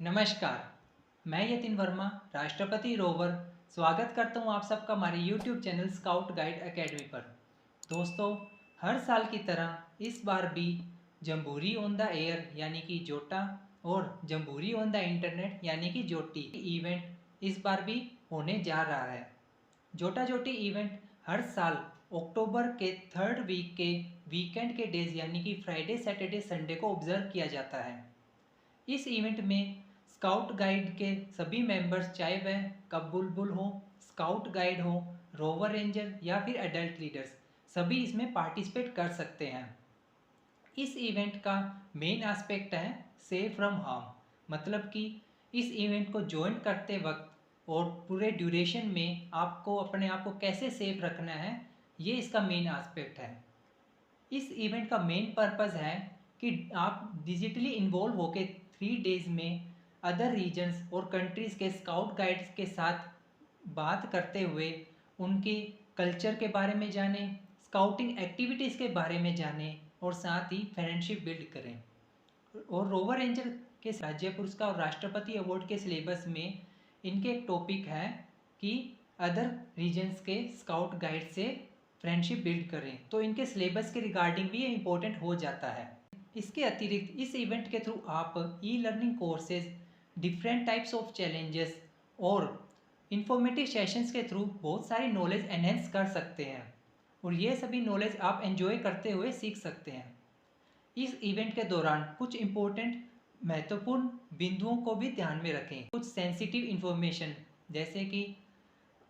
नमस्कार, मैं यतिन वर्मा, राष्ट्रपति रोवर, स्वागत करता हूं आप सबका हमारे YouTube channel scout guide academy पर। दोस्तों, हर साल की तरह इस बार भी जम्बूरी ऑन द एयर यानी कि जोटा और जम्बूरी ऑन द इंटरनेट यानी कि जोटी इवेंट इस बार भी होने जा रहा है। जोटा जोटी इवेंट हर साल अक्टूबर के थर्ड वीक के वीकेंड के डेज यानी कि फ्राइडे, सैटरडे, संडे को ऑब्जर्व किया जाता है। इस इवेंट में स्काउट गाइड के सभी मेंबर्स, चाहे वह कब बुलबुल हो, स्काउट गाइड हो, रोवर रेंजर या फिर एडल्ट लीडर्स, सभी इसमें पार्टिसिपेट कर सकते हैं। इस इवेंट का मेन एस्पेक्ट है सेफ फ्रॉम हार्म, मतलब कि इस इवेंट को ज्वाइन करते वक्त और पूरे ड्यूरेशन में आपको अपने आप को कैसे सेफ रखना है, ये इसका मेन एस्पेक्ट है। इस इवेंट का मेन पर्पस है कि आप डिजिटली इन्वॉल्व होकर 3 डेज में अदर रीजन्स और कंट्रीज़ के स्काउट गाइड्स के साथ बात करते हुए उनके कल्चर के बारे में जानें, स्काउटिंग एक्टिविटीज़ के बारे में जानें और साथ ही फ्रेंडशिप बिल्ड करें। और रोवर रेंजर के राज्य पुरस्कार और राष्ट्रपति अवार्ड के सिलेबस में इनके एक टॉपिक है कि अदर रीजन्स के स्काउट गाइड से फ्रेंडशिप बिल्ड करें, तो इनके सिलेबस के रिगार्डिंग भी ये इम्पोर्टेंट हो जाता है। इसके अतिरिक्त इस इवेंट के थ्रू आप e learning courses, different types of challenges और इंफॉर्मेटिव सेशंस के थ्रू बहुत सारी नॉलेज एनहेंस कर सकते हैं और ये सभी नॉलेज आप एंजॉय करते हुए सीख सकते हैं। इस इवेंट के दौरान कुछ इम्पोर्टेंट महत्वपूर्ण बिंदुओं को भी ध्यान में रखें। कुछ सेंसिटिव इन्फॉर्मेशन जैसे कि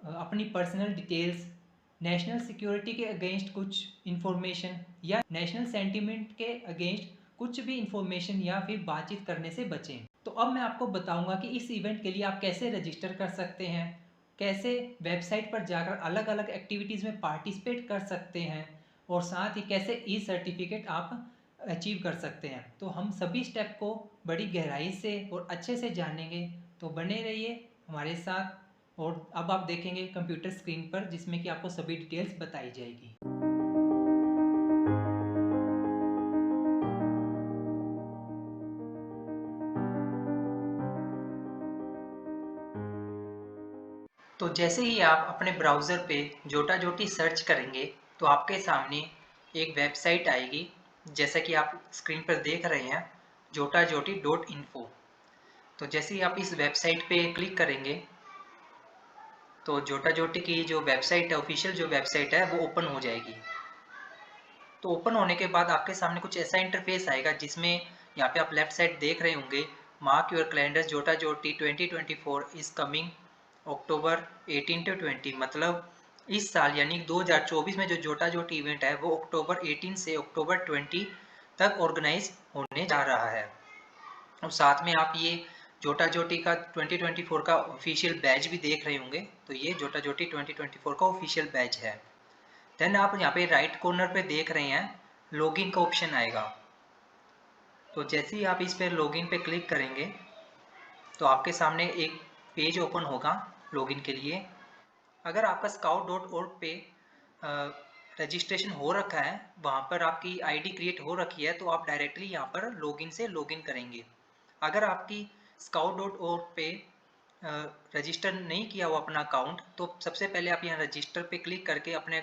अपनी पर्सनल डिटेल्स, नेशनल सिक्योरिटी के अगेंस्ट कुछ इन्फॉर्मेशन या नेशनल सेंटिमेंट के अगेंस्ट कुछ भी इन्फॉर्मेशन या फिर बातचीत करने से बचें। तो अब मैं आपको बताऊंगा कि इस इवेंट के लिए आप कैसे रजिस्टर कर सकते हैं, कैसे वेबसाइट पर जाकर अलग अलग एक्टिविटीज़ में पार्टिसिपेट कर सकते हैं और साथ ही कैसे ई सर्टिफिकेट आप अचीव कर सकते हैं। तो हम सभी स्टेप को बड़ी गहराई से और अच्छे से जानेंगे, तो बने रहिए हमारे साथ। और अब आप देखेंगे कंप्यूटर स्क्रीन पर जिसमें कि आपको सभी डिटेल्स बताई जाएगी। तो जैसे ही आप अपने ब्राउज़र पे जोटा जोटी सर्च करेंगे तो आपके सामने एक वेबसाइट आएगी, जैसा कि आप स्क्रीन पर देख रहे हैं, जोटा जोटी .info। तो जैसे ही आप इस वेबसाइट पे क्लिक करेंगे तो जोटा जोटी की जो वेबसाइट है, ऑफिशियल जो वेबसाइट है, वो ओपन हो जाएगी। तो ओपन होने के बाद आपके सामने कुछ ऐसा इंटरफेस आएगा जिसमें यहाँ पे आप लेफ्ट साइड देख रहे होंगे, मार्क योर कैलेंडर, जोटा जोटी 2024 इज कमिंग अक्टूबर 18 to 20, मतलब इस साल यानी 2024 में जो जोटा जोटी इवेंट है वो अक्टूबर 18 से अक्टूबर 20 तक ऑर्गेनाइज होने जा रहा है। और साथ में आप ये जोटा जोटी का 2024 का ऑफिशियल बैज भी देख रहे होंगे, तो ये जोटा जोटी 2024 का ऑफिशियल बैज है। देन आप यहाँ पे राइट कॉर्नर पे देख रहे हैं लॉगिन का ऑप्शन आएगा। तो जैसे ही आप इस पर लॉगिन पे क्लिक करेंगे तो आपके सामने एक पेज ओपन होगा लॉगिन के लिए। अगर आपका scout.org पे रजिस्ट्रेशन हो रखा है, वहाँ पर आपकी आईडी क्रिएट हो रखी है, तो आप डायरेक्टली यहाँ पर लॉगिन से लॉगिन करेंगे। अगर आपकी scout.org पे रजिस्टर नहीं किया हुआ अपना अकाउंट, तो सबसे पहले आप यहाँ रजिस्टर पे क्लिक करके अपने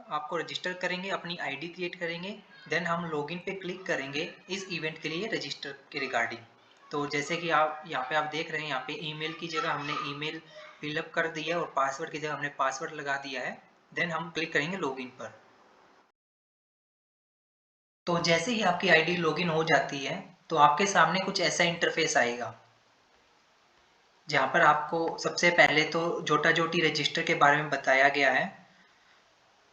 आपको रजिस्टर करेंगे, अपनी आईडी क्रिएट करेंगे। देन हम लॉगिन पे क्लिक करेंगे इस इवेंट के लिए रजिस्टर के रिगार्डिंग। तो जैसे कि आप यहाँ पे आप देख रहे हैं, यहाँ पे ईमेल की जगह हमने ईमेल फिलअप कर दिया है और पासवर्ड की जगह हमने पासवर्ड लगा दिया है। देन हम क्लिक करेंगे लॉगिन पर। तो जैसे ही आपकी आईडी लॉगिन हो जाती है तो आपके सामने कुछ ऐसा इंटरफेस आएगा जहाँ पर आपको सबसे पहले तो जोटा जोटी रजिस्टर के बारे में बताया गया है।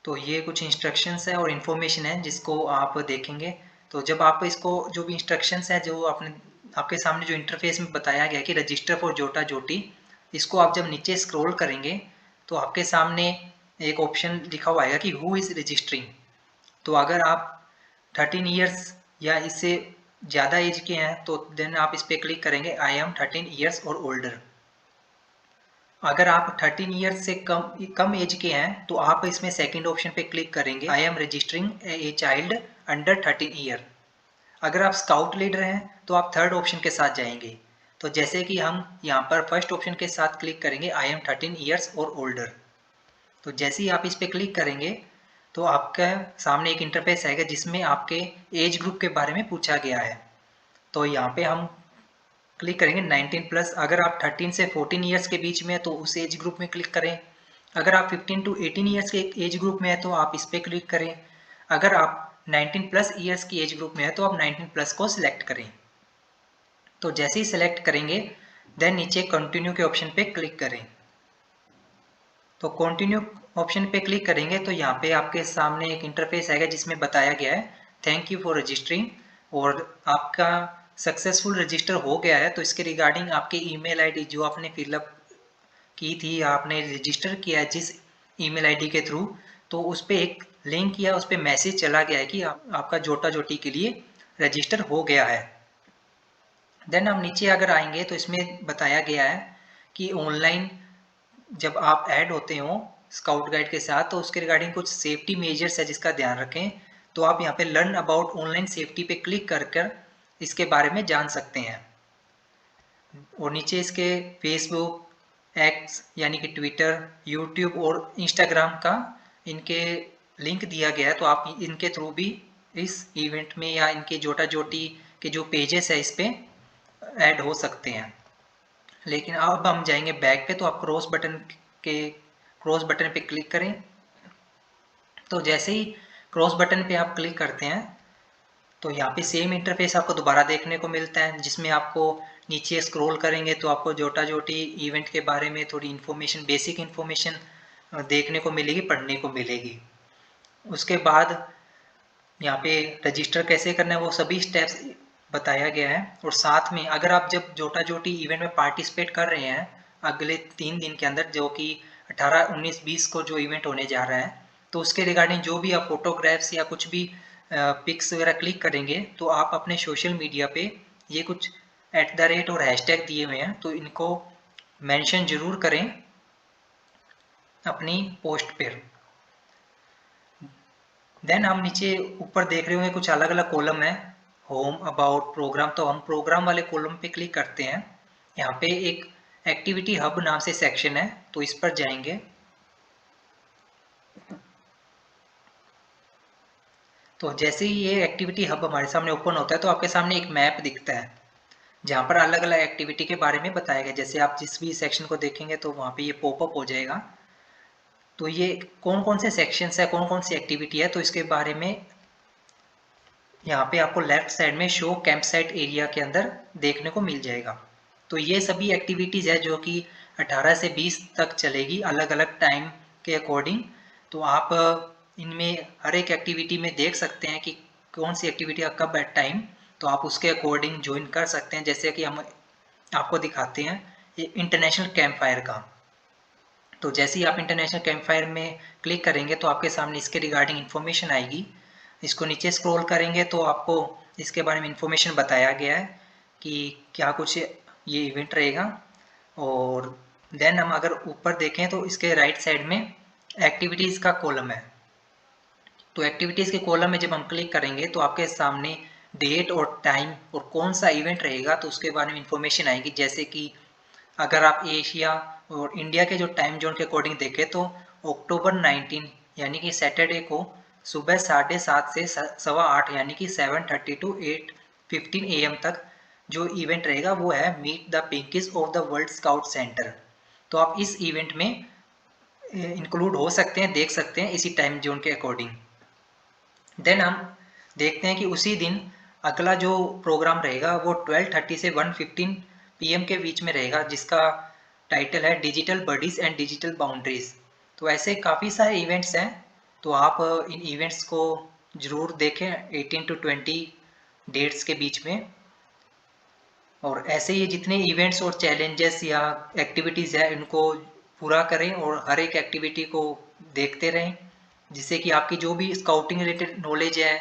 तो ये कुछ इंस्ट्रक्शंस है और इन्फॉर्मेशन है जिसको आप देखेंगे। तो जब आप इसको जो भी इंस्ट्रक्शंस है जो आपने आपके सामने जो इंटरफेस में बताया गया कि रजिस्टर फॉर जोटा जोटी, इसको आप जब नीचे स्क्रॉल करेंगे तो आपके सामने एक ऑप्शन लिखा हुआ आएगा कि हु इज़ रजिस्टरिंग। तो अगर आप 13 ईयर्स या इससे ज़्यादा एज के हैं तो देन आप इस पर क्लिक करेंगे आई एम 13 ईयर्स और ओल्डर। अगर आप 13 ईयर्स से कम एज के हैं तो आप इसमें सेकंड ऑप्शन पे क्लिक करेंगे I am registering a child under 13 year. अगर आप स्काउट लीडर हैं तो आप थर्ड ऑप्शन के साथ जाएंगे। तो जैसे कि हम यहाँ पर फर्स्ट ऑप्शन के साथ क्लिक करेंगे आई एम 13 ईयर्स और ओल्डर। तो जैसे ही आप इस पर क्लिक करेंगे तो आपका सामने एक इंटरफेस आएगा जिसमें आपके एज ग्रुप के बारे में पूछा गया है। तो यहाँ पे हम क्लिक करेंगे 19 प्लस। अगर आप 13 से 14 ईयर्स के बीच में है तो उस एज ग्रुप में क्लिक करें। अगर आप 15 टू 18 ईयर्स के एज ग्रुप में है तो आप इस पर क्लिक करें। अगर आप 19 प्लस ईयर्स की एज ग्रुप में है तो आप 19 प्लस को सिलेक्ट करें। तो जैसे ही सिलेक्ट करेंगे देन नीचे कंटिन्यू के ऑप्शन पे क्लिक करें। तो कंटिन्यू ऑप्शन पे क्लिक करेंगे तो यहाँ पे आपके सामने एक इंटरफेस आएगा जिसमें बताया गया है थैंक यू फॉर रजिस्टरिंग, और आपका सक्सेसफुल रजिस्टर हो गया है। तो इसके रिगार्डिंग आपके ईमेल आईडी जो आपने फिलअप की थी, आपने रजिस्टर किया है जिस ईमेल आईडी के थ्रू, तो उस पर एक लिंक किया, उस पर मैसेज चला गया है कि आपका जोटा जोटी के लिए रजिस्टर हो गया है। देन हम नीचे अगर आएंगे तो इसमें बताया गया है कि ऑनलाइन जब आप ऐड होते हो स्काउट गाइड के साथ तो उसके रिगार्डिंग कुछ सेफ्टी मेजर्स है जिसका ध्यान रखें। तो आप यहाँ पे लर्न अबाउट ऑनलाइन सेफ्टी पे क्लिक कर कर इसके बारे में जान सकते हैं। और नीचे इसके फेसबुक, एक्स यानी कि ट्विटर, यूट्यूब और इंस्टाग्राम का इनके लिंक दिया गया है। तो आप इनके थ्रू भी इस इवेंट में या इनके जोटा जोटी के जो पेजेस है इस पे ऐड हो सकते हैं। लेकिन अब हम जाएंगे बैक पे, तो आप क्रॉस बटन पे क्लिक करें। तो जैसे ही क्रॉस बटन पे आप क्लिक करते हैं तो यहाँ पे सेम इंटरफेस आपको दोबारा देखने को मिलता है जिसमें आपको नीचे स्क्रॉल करेंगे तो आपको जोटा जोटी इवेंट के बारे में थोड़ी इन्फॉर्मेशन, बेसिक इन्फॉर्मेशन देखने को मिलेगी, पढ़ने को मिलेगी। उसके बाद यहाँ पे रजिस्टर कैसे करना है वो सभी स्टेप्स बताया गया है। और साथ में अगर आप जब जोटा जोटी इवेंट में पार्टिसिपेट कर रहे हैं अगले 3 दिन के अंदर, जो कि 18, 19, 20 को जो इवेंट होने जा रहा है, तो उसके रिगार्डिंग जो भी आप फोटोग्राफ्स या कुछ भी पिक्स वगैरह क्लिक करेंगे तो आप अपने सोशल मीडिया पे ये कुछ @ और हैशटैग दिए हुए हैं तो इनको मेंशन जरूर करें अपनी पोस्ट पर। देन हम नीचे ऊपर देख रहे होंगे कुछ अलग अलग कॉलम है, होम, अबाउट, प्रोग्राम। तो हम प्रोग्राम वाले कॉलम पे क्लिक करते हैं। यहाँ पे एक एक्टिविटी हब नाम से सेक्शन है तो इस पर जाएंगे। तो जैसे ही ये एक्टिविटी हब हमारे सामने ओपन होता है तो आपके सामने एक मैप दिखता है जहाँ पर अलग अलग एक्टिविटी के बारे में बताया गया। जैसे आप जिस भी सेक्शन को देखेंगे तो वहाँ पे ये पॉपअप हो जाएगा। तो ये कौन कौन से सेक्शंस है, कौन कौन सी एक्टिविटी है, तो इसके बारे में यहाँ पे आपको लेफ्ट साइड में शो कैंप साइट एरिया के अंदर देखने को मिल जाएगा। तो ये सभी एक्टिविटीज़ है जो कि 18 से 20 तक चलेगी अलग अलग टाइम के अकॉर्डिंग। तो आप इनमें हर एक एक्टिविटी में देख सकते हैं कि कौन सी एक्टिविटी का कब एट टाइम, तो आप उसके अकॉर्डिंग ज्वाइन कर सकते हैं। जैसे कि हम आपको दिखाते हैं ये इंटरनेशनल कैंप फायर का। तो जैसे ही आप इंटरनेशनल कैंप फायर में क्लिक करेंगे तो आपके सामने इसके रिगार्डिंग इन्फॉर्मेशन आएगी। इसको नीचे स्क्रॉल करेंगे तो आपको इसके बारे में इंफॉर्मेशन बताया गया है कि क्या कुछ ये इवेंट रहेगा। और देन हम अगर ऊपर देखें तो इसके राइट साइड में एक्टिविटीज़ का कॉलम है। तो एक्टिविटीज़ के कॉलम में जब हम क्लिक करेंगे तो आपके सामने डेट और टाइम और कौन सा इवेंट रहेगा तो उसके बारे में इंफॉर्मेशन आएगी। जैसे कि अगर आप एशिया और इंडिया के जो टाइम जोन के अकॉर्डिंग देखें तो अक्टूबर 19 यानी कि सैटरडे को सुबह 7:30 से 8:15 यानी कि 7:30 टू 8:15 AM तक जो इवेंट रहेगा वो है meet the pinkies of the world scout centre. तो आप इस इवेंट में इंक्लूड हो सकते हैं, देख सकते हैं इसी टाइम जोन के अकॉर्डिंग। देन हम देखते हैं कि उसी दिन अगला जो प्रोग्राम रहेगा वो 12:30 से 1:15 PM के बीच में रहेगा जिसका टाइटल है digital buddies and digital boundaries. तो ऐसे काफ़ी सारे इवेंट्स हैं तो आप इन इवेंट्स को ज़रूर देखें 18 to 20 डेट्स के बीच में। और ऐसे ही जितने इवेंट्स और चैलेंजेस या एक्टिविटीज़ है इनको पूरा करें और हर एक एक्टिविटी को देखते रहें जिससे कि आपकी जो भी स्काउटिंग रिलेटेड नॉलेज है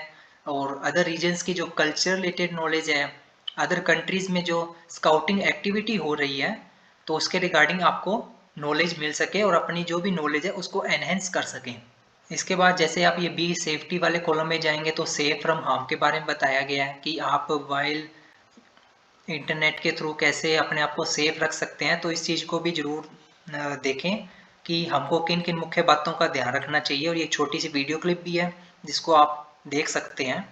और अदर रीजन्स की जो कल्चर रिलेटेड नॉलेज है, अदर कंट्रीज़ में जो स्काउटिंग एक्टिविटी हो रही है तो उसके रिगार्डिंग आपको नॉलेज मिल सके और अपनी जो भी नॉलेज है उसको एनहेंस कर सकें। इसके बाद जैसे आप ये बी सेफ्टी वाले कॉलम में जाएंगे तो सेफ फ्रॉम हार्म के बारे में बताया गया है कि आप वाइल इंटरनेट के थ्रू कैसे अपने आप को सेफ रख सकते हैं, तो इस चीज़ को भी ज़रूर देखें कि हमको किन किन मुख्य बातों का ध्यान रखना चाहिए। और ये छोटी सी वीडियो क्लिप भी है जिसको आप देख सकते हैं।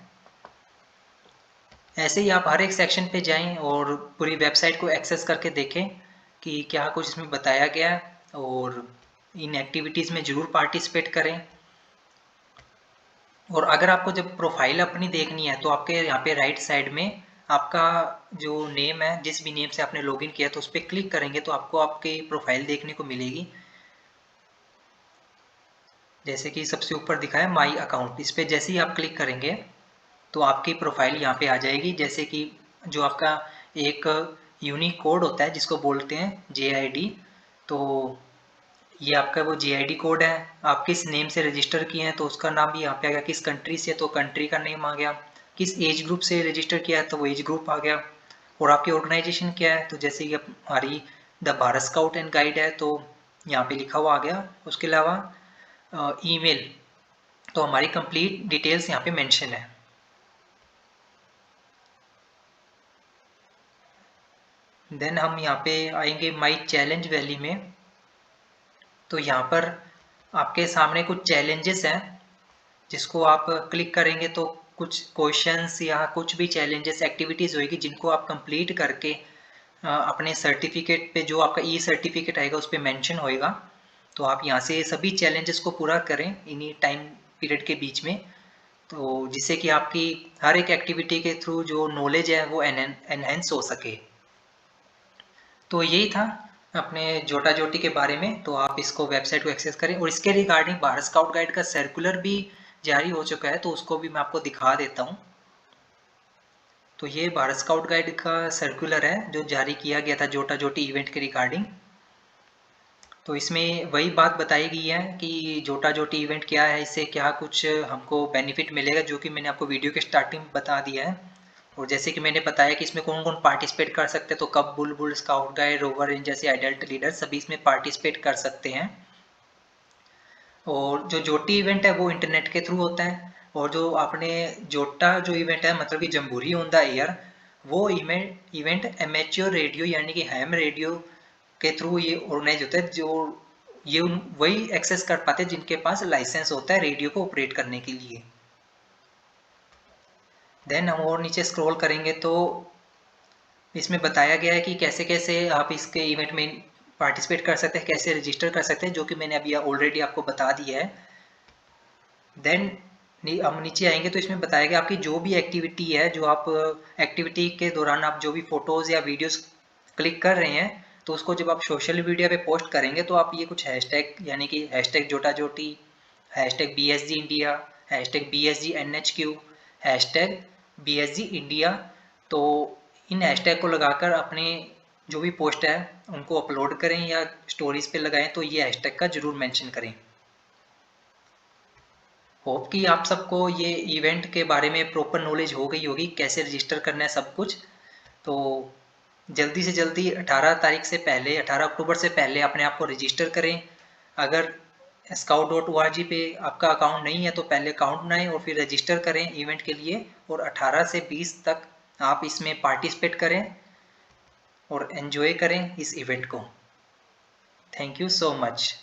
ऐसे ही आप हर एक सेक्शन पे जाएं और पूरी वेबसाइट को एक्सेस करके देखें कि क्या कुछ इसमें बताया गया है, और इन एक्टिविटीज़ में ज़रूर पार्टिसिपेट करें। और अगर आपको जब प्रोफाइल अपनी देखनी है तो आपके यहाँ पे राइट साइड में आपका जो नेम है, जिस भी नेम से आपने लॉगिन किया, तो उस पर क्लिक करेंगे तो आपको आपकी प्रोफाइल देखने को मिलेगी। जैसे कि सबसे ऊपर दिखा है माई अकाउंट, इस पर जैसे ही आप क्लिक करेंगे तो आपकी प्रोफाइल यहाँ पे आ जाएगी। जैसे कि जो आपका एक यूनिक कोड होता है जिसको बोलते हैं JID, तो ये आपका वो JID कोड है। आप किस नेम से रजिस्टर किए हैं तो उसका नाम भी यहाँ पे आ गया। किस कंट्री से, तो कंट्री का नेम आ गया। किस एज ग्रुप से रजिस्टर किया है तो वो एज ग्रुप आ गया। और आपकी ऑर्गेनाइजेशन क्या है, तो जैसे कि हमारी the Bharat scout and guide है तो यहाँ पे लिखा हुआ आ गया। उसके अलावा ईमेल, तो हमारी कंप्लीट डिटेल्स यहाँ पे मेंशन है। देन हम यहाँ पे आएंगे माई चैलेंज वैली में। तो यहाँ पर आपके सामने कुछ चैलेंजेस हैं जिसको आप क्लिक करेंगे तो कुछ क्वेश्चंस या कुछ भी चैलेंजेस एक्टिविटीज़ होगी जिनको आप कंप्लीट करके अपने सर्टिफिकेट पे, जो आपका ई सर्टिफिकेट आएगा उस पर मेंशन होएगा। तो आप यहाँ से सभी चैलेंजेस को पूरा करें इन्हीं टाइम पीरियड के बीच में, तो जिससे कि आपकी हर एक एक्टिविटी के थ्रू जो नॉलेज है वो एनहेंस हो सके। तो यही था अपने जोटा जोटी के बारे में। तो आप इसको वेबसाइट को एक्सेस करें। और इसके रिगार्डिंग भारत स्काउट गाइड का सर्कुलर भी जारी हो चुका है, तो उसको भी मैं आपको दिखा देता हूँ। तो ये भारत स्काउट गाइड का सर्कुलर है जो जारी किया गया था जोटा जोटी इवेंट के रिगार्डिंग। तो इसमें वही बात बताई गई है कि जोटा जोटी इवेंट क्या है, इससे क्या कुछ हमको बेनिफिट मिलेगा, जो कि मैंने आपको वीडियो के स्टार्टिंग में बता दिया है। और जैसे कि मैंने बताया कि इसमें कौन कौन पार्टिसिपेट कर सकते हैं, तो कब बुलबुल, स्काउट गाइड, रोवर रेंजर जैसे एडल्ट लीडर सभी इसमें पार्टिसिपेट कर सकते हैं। और जो जोटी इवेंट है वो इंटरनेट के थ्रू होता है। और जो आपने जोटा जो इवेंट है, मतलब कि जम्बूरी ऑन द एयर, वो इवेंट एमेच्योर रेडियो यानी कि हैम रेडियो के थ्रू ये ऑर्गेनाइज होता है। जो ये वही एक्सेस कर पाते हैं जिनके पास लाइसेंस होता है रेडियो को ऑपरेट करने के लिए। देन हम और नीचे स्क्रॉल करेंगे तो इसमें बताया गया है कि कैसे कैसे आप इसके इवेंट में पार्टिसिपेट कर सकते हैं, कैसे रजिस्टर कर सकते हैं, जो कि मैंने अभी ऑलरेडी आपको बता दिया है। देन हम नीचे आएंगे तो इसमें बताया गया आपकी जो भी एक्टिविटी है, जो आप एक्टिविटी के दौरान आप जो भी फोटोज़ या वीडियोस क्लिक कर रहे हैं, तो उसको जब आप सोशल मीडिया पे पोस्ट करेंगे तो आप ये कुछ हैशटैग यानी कि hashtag JOTA JOTI, hashtag BSG India, hashtag BSG NHQ, hashtag BSG India, तो इन हैशटैग को लगाकर अपने जो भी पोस्ट है उनको अपलोड करें या स्टोरीज पे लगाएं, तो ये हैशटैग का जरूर मेंशन करें। होप कि आप सबको ये इवेंट के बारे में प्रॉपर नॉलेज हो गई होगी, कैसे रजिस्टर करना है सब कुछ। तो जल्दी से जल्दी 18 तारीख से पहले, 18 अक्टूबर से पहले अपने आप को रजिस्टर करें। अगर scout.org पे आपका अकाउंट नहीं है तो पहले अकाउंट बनाएं और फिर रजिस्टर करें इवेंट के लिए। और 18 से 20 तक आप इसमें पार्टिसिपेट करें और एंजॉय करें इस इवेंट को। Thank you so much.